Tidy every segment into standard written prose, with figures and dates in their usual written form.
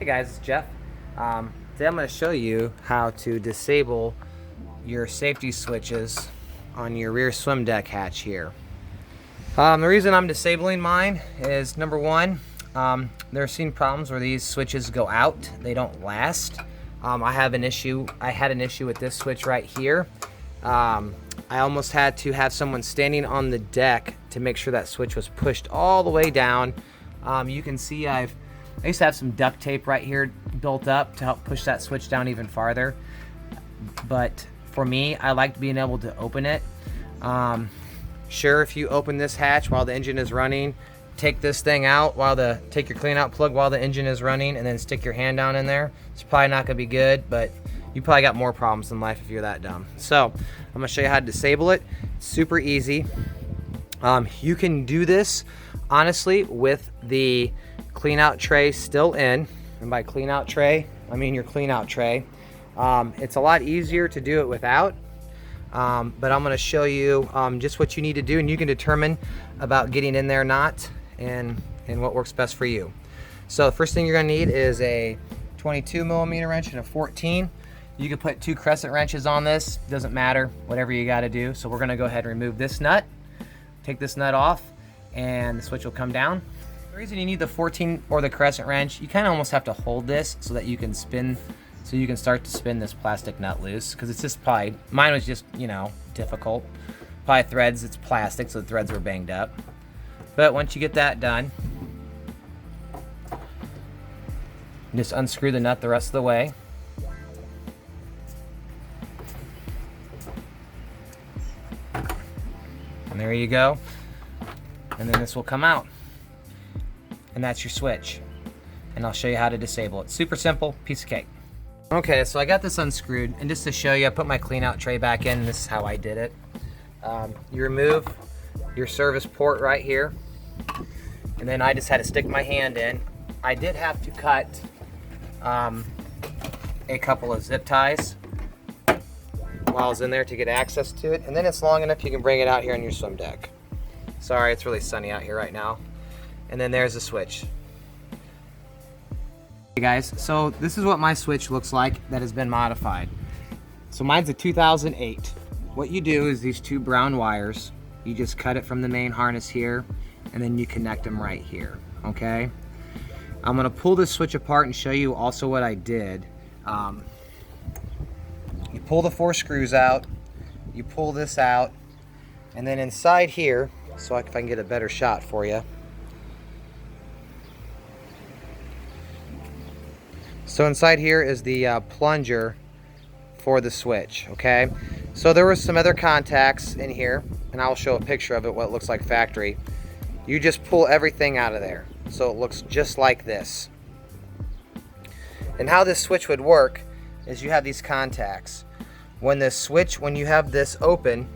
Hey guys, it's Jeff. Today I'm going to show you how to disable your safety switches on your rear swim deck hatch here. The reason I'm disabling mine is number one, there seen problems where these switches go out, they don't last. I had an issue with this switch right here. I almost had to have someone standing on the deck to make sure that switch was pushed all the way down. You can see I used to have some duct tape right here built up to help push that switch down even farther. But for me, I liked being able to open it. Sure, if you open this hatch while the engine is running, take this thing out take your clean out plug while the engine is running, and then stick your hand down in there. It's probably not gonna be good, but you probably got more problems in life if you're that dumb. So I'm gonna show you how to disable it. It's super easy. You can do this honestly with the clean out tray still in, and by clean out tray I mean your clean out tray. It's a lot easier to do it without, but I'm going to show you just what you need to do, and you can determine about getting in there or not, and what works best for you. So the first thing you're going to need is a 22mm wrench and a 14. You can put 2 crescent wrenches on this, doesn't matter, whatever you got to do. So we're going to go ahead and remove this nut, take this nut off, and the switch will come down. The reason you need the 14 or the crescent wrench, you kind of almost have to hold this so that you can spin, so you can start to spin this plastic nut loose, because it's just probably, mine was just, you know, difficult. Probably threads, it's plastic, so the threads were banged up. But once you get that done, just unscrew the nut the rest of the way. And there you go. And then this will come out. And that's your switch. And I'll show you how to disable it. Super simple, piece of cake. Okay, so I got this unscrewed, and just to show you, I put my clean out tray back in. This is how I did it. You remove your service port right here, and then I just had to stick my hand in. I did have to cut a couple of zip ties while I was in there to get access to it, and then it's long enough you can bring it out here on your swim deck. Sorry, it's really sunny out here right now. And then there's the switch. Hey guys, so this is what my switch looks like that has been modified. So mine's a 2008. What you do is these 2 brown wires, you just cut it from the main harness here, and then you connect them right here, okay? I'm gonna pull this switch apart and show you also what I did. You pull the 4 screws out, you pull this out, and then inside here, so if I can get a better shot for you. So inside here is the plunger for the switch, okay? So there were some other contacts in here, and I'll show a picture of it, what it looks like factory. You just pull everything out of there, so it looks just like this. And how this switch would work is you have these contacts. When you have this open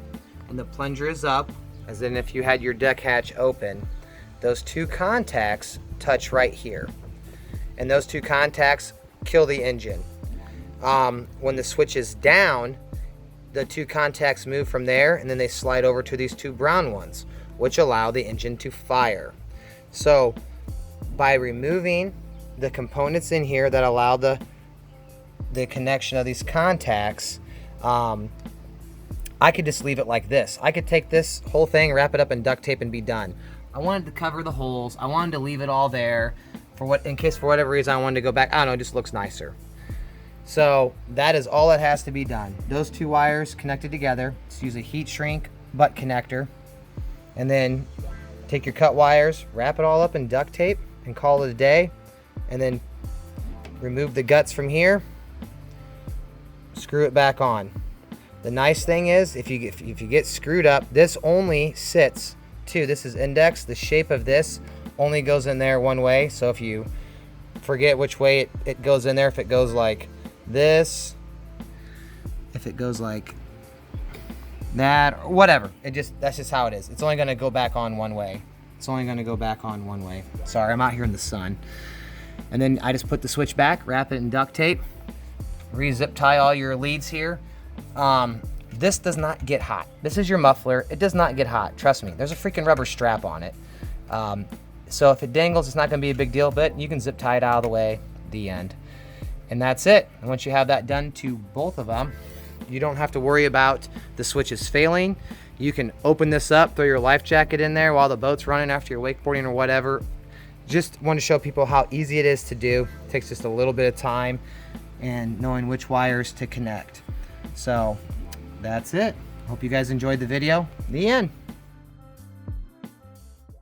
and the plunger is up, as in if you had your deck hatch open, those 2 contacts touch right here. And those 2 contacts kill the engine. When the switch is down, the 2 contacts move from there, and then they slide over to these 2 brown ones, which allow the engine to fire. So by removing the components in here that allow the connection of these contacts, I could just leave it like this. I could take this whole thing, wrap it up in duct tape, and be done. I wanted to cover the holes. I wanted to leave it all there in case for whatever reason I wanted to go back. I don't know, it just looks nicer. So that is all that has to be done. Those 2 wires connected together. Let's use a heat shrink butt connector, and then take your cut wires, wrap it all up in duct tape, and call it a day. And then remove the guts from here, screw it back on. The nice thing is, if you get screwed up, this only sits this is index. The shape of this only goes in there one way, so if you forget which way it goes in there, if it goes like this, if it goes like that, or whatever, that's just how it is. It's only going to go back on one way. Sorry, I'm out here in the sun. And then I just put the switch back, wrap it in duct tape, re-zip tie all your leads here. This does not get hot. This is your muffler. It does not get hot. Trust me. There's a freaking rubber strap on it. So if it dangles, it's not going to be a big deal, but you can zip tie it out of the way. the end. And that's it. And once you have that done to both of them, you don't have to worry about the switches failing. You can open this up, throw your life jacket in there while the boat's running after you're wakeboarding or whatever. Just want to show people how easy it is to do. It takes just a little bit of time and knowing which wires to connect. So that's it. Hope you guys enjoyed the video. The end.